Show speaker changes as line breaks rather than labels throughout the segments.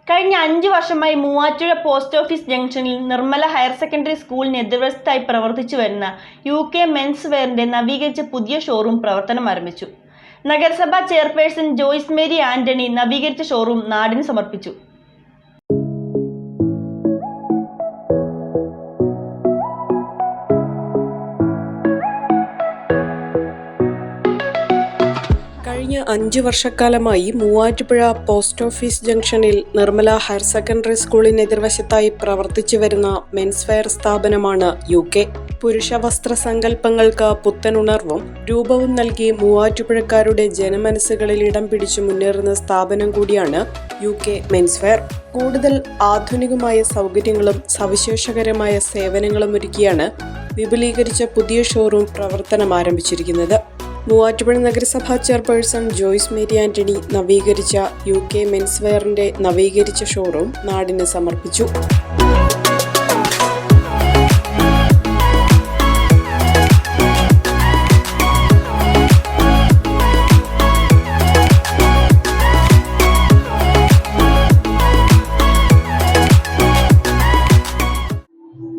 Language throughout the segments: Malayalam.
കഴിഞ്ഞ 5 വർഷമായി മൂവാറ്റുപുഴ പോസ്റ്റ് ഓഫീസ് ജംഗ്ഷനിൽ നിർമ്മല ഹയർ സെക്കൻഡറി സ്കൂളിന് എതിർവശത്തായി പ്രവർത്തിച്ചു വരുന്ന UK മെൻസ് വെയറിന്റെ നവീകരിച്ച പുതിയ ഷോറൂം പ്രവർത്തനം ആരംഭിച്ചു. നഗരസഭാ ചെയർപേഴ്സൺ ജോയ്സ് മേരി ആന്റണി നവീകരിച്ച ഷോറൂം നാടിന് സമർപ്പിച്ചു.
കഴിഞ്ഞ 5 വർഷക്കാലമായി മൂവാറ്റുപുഴ പോസ്റ്റ് ഓഫീസ് ജംഗ്ഷനിൽ നിർമ്മല ഹയർ സെക്കൻഡറി സ്കൂളിന് എതിർവശത്തായി പ്രവർത്തിച്ചു വരുന്ന മെൻസ് വെയർ സ്ഥാപനമാണ് UK. പുരുഷ വസ്ത്ര സങ്കല്പങ്ങൾക്ക് പുത്തനുണർവും രൂപവും നൽകി മൂവാറ്റുപുഴക്കാരുടെ ജനമനസ്സുകളിൽ ഇടം പിടിച്ചു മുന്നേറുന്ന സ്ഥാപനം കൂടിയാണ് UK മെൻസ് വെയർ. കൂടുതൽ ആധുനികമായ സൗകര്യങ്ങളും സവിശേഷകരമായ സേവനങ്ങളും ഒരുക്കിയാണ് വിപുലീകരിച്ച പുതിയ ഷോറൂം പ്രവർത്തനം ആരംഭിച്ചിരിക്കുന്നത്. മൂവാറ്റുപുഴ നഗരസഭാ ചെയർപേഴ്സൺ ജോയ്സ് മേരി ആന്റണി നവീകരിച്ച UK മെൻസ് വെയറിന്റെ നവീകരിച്ച ഷോറൂം നാടിന് സമർപ്പിച്ചു.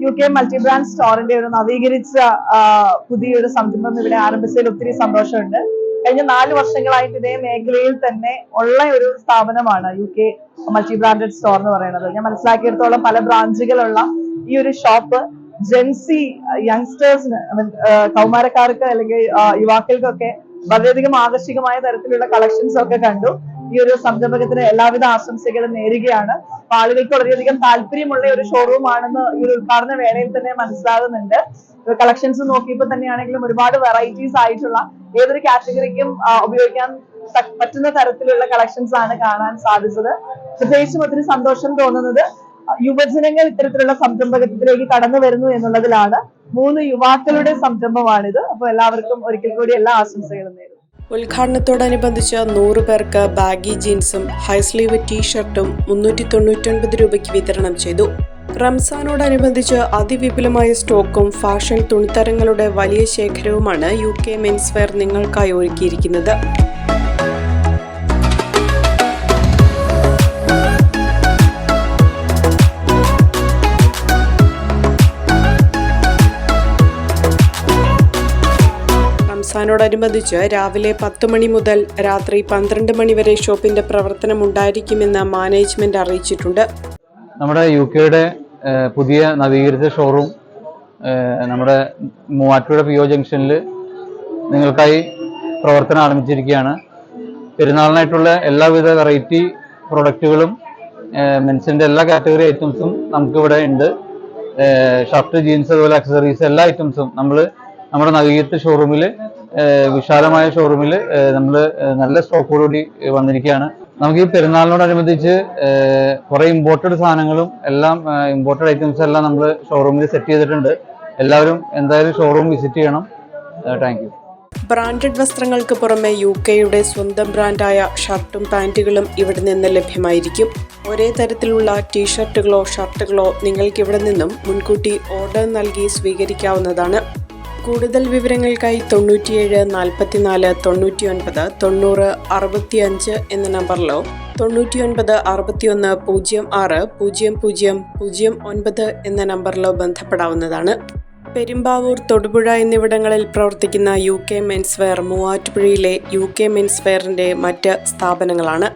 UK മൾട്ടി ബ്രാൻഡ് സ്റ്റോറിന്റെ ഒരു നവീകരിച്ച പുതിയൊരു സംരംഭം ഇവിടെ ആരംഭിച്ചതിൽ ഒത്തിരി സന്തോഷമുണ്ട്. കഴിഞ്ഞ 4 വർഷങ്ങളായിട്ട് ഇതേ മേഖലയിൽ തന്നെ ഉള്ള ഒരു സ്ഥാപനമാണ് UK മൾട്ടി ബ്രാൻഡഡ് സ്റ്റോർ എന്ന് പറയുന്നത്. ഞാൻ മനസ്സിലാക്കിയെടുത്തോളം പല ബ്രാഞ്ചുകളുള്ള ഈ ഒരു ഷോപ്പ് ജെൻസി യങ്സ്റ്റേഴ്സിന് കൗമാരക്കാർക്ക് അല്ലെങ്കിൽ യുവാക്കൾക്കൊക്കെ വളരെയധികം ആകർഷകമായ തരത്തിലുള്ള കളക്ഷൻസ് ഒക്കെ കണ്ടു. ഈ ഒരു സംരംഭകത്തിന് എല്ലാവിധ ആശംസകളും നേരുകയാണ്. ആളുകൾക്ക് വളരെയധികം താല്പര്യമുള്ള ഒരു ഷോറൂം ആണെന്ന് ഈ ഒരു ഉദ്ഘാടന വേളയിൽ തന്നെ മനസ്സിലാകുന്നുണ്ട്. കളക്ഷൻസ് നോക്കിയപ്പോൾ തന്നെയാണെങ്കിലും ഒരുപാട് വെറൈറ്റീസ് ആയിട്ടുള്ള ഏതൊരു കാറ്റഗറിക്കും ഉപയോഗിക്കാൻ പറ്റുന്ന തരത്തിലുള്ള കളക്ഷൻസ് ആണ് കാണാൻ സാധിച്ചത്. പ്രത്യേകിച്ചും ഒത്തിരി സന്തോഷം തോന്നുന്നത് യുവജനങ്ങൾ ഇത്തരത്തിലുള്ള സംരംഭകത്തിലേക്ക് കടന്നു വരുന്നു എന്നുള്ളതിലാണ്. 3 യുവാക്കളുടെ സംരംഭമാണിത്. അപ്പൊ എല്ലാവർക്കും ഒരിക്കൽ കൂടി എല്ലാ ആശംസകളും നേരുന്നു.
ഉദ്ഘാടനത്തോടനുബന്ധിച്ച് 100 പേർക്ക് ബാഗി ജീൻസും ഹൈസ്ലീവ് ടീഷർട്ടും 399 രൂപയ്ക്ക് വിതരണം ചെയ്തു. റംസാനോടനുബന്ധിച്ച് അതിവിപുലമായ സ്റ്റോക്കും ഫാഷൻ തുണിത്തരങ്ങളുടെ വലിയ ശേഖരവുമാണ് UK മെൻസ് വെയർ നിങ്ങൾക്കായി ഒരുക്കിയിരിക്കുന്നത്. റംസാനോടനുബന്ധിച്ച് രാവിലെ 10 മണി മുതൽ രാത്രി 12 മണി വരെ ഷോപ്പിന്റെ പ്രവർത്തനം ഉണ്ടായിരിക്കുമെന്ന് മാനേജ്മെന്റ് അറിയിച്ചിട്ടുണ്ട്.
നമ്മുടെ UKയുടെ പുതിയ നവീകരിച്ച ഷോറൂം നമ്മുടെ മൂവാറ്റുപുഴ PO ജംഗ്ഷനിൽ നിങ്ങൾക്കായി പ്രവർത്തനം ആരംഭിച്ചിരിക്കുകയാണ്. പെരുന്നാളിനായിട്ടുള്ള എല്ലാവിധ വെറൈറ്റി പ്രൊഡക്റ്റുകളും മെൻസിന്റെ എല്ലാ കാറ്റഗറി ഐറ്റംസും നമുക്കിവിടെ ഉണ്ട്. ഷർട്ട്, ജീൻസ്, അതുപോലെ അക്സസറീസ് എല്ലാ ഐറ്റംസും നമ്മുടെ നവീകരിച്ച ഷോറൂമിൽ, വിശാലമായ ഷോറൂമിൽ നമ്മൾ നല്ല സ്റ്റോക്കോടുകൂടി വന്നിരിക്കുകയാണ്. നമുക്ക് ഈ പെരുന്നാളിനോടനുബന്ധിച്ച് കുറെ ഇമ്പോർട്ടഡ് സാധനങ്ങളും എല്ലാം ഇമ്പോർട്ടഡ് ഐറ്റംസ് എല്ലാം നമ്മൾ ഷോറൂമിൽ സെറ്റ് ചെയ്തിട്ടുണ്ട്. എല്ലാവരും എന്തായാലും ഷോറൂം വിസിറ്റ് ചെയ്യണം. Thank you.
ബ്രാൻഡഡ് വസ്ത്രങ്ങൾക്ക് പുറമെ UKയുടെ സ്വന്തം ബ്രാൻഡായ ഷർട്ടും പാൻറ്റുകളും ഇവിടെ നിന്ന് ലഭ്യമായിരിക്കും. ഒരേ തരത്തിലുള്ള ടീഷർട്ടുകളോ ഷർട്ടുകളോ നിങ്ങൾക്ക് ഇവിടെ നിന്നും മുൻകൂട്ടി ഓർഡർ നൽകി സ്വീകരിക്കാവുന്നതാണ്. കൂടുതൽ വിവരങ്ങൾക്കായി 97 44 99 90 65 എന്ന നമ്പറിലോ 99 61 06 00 09 എന്ന നമ്പറിലോ ബന്ധപ്പെടാവുന്നതാണ്. പെരുമ്പാവൂർ, തൊടുപുഴ എന്നിവിടങ്ങളിൽ പ്രവർത്തിക്കുന്ന UK മെൻസ് വെയർ മൂവാറ്റുപുഴയിലെ UK മെൻസ് വെയറിന്റെ മറ്റ് സ്ഥാപനങ്ങളാണ്.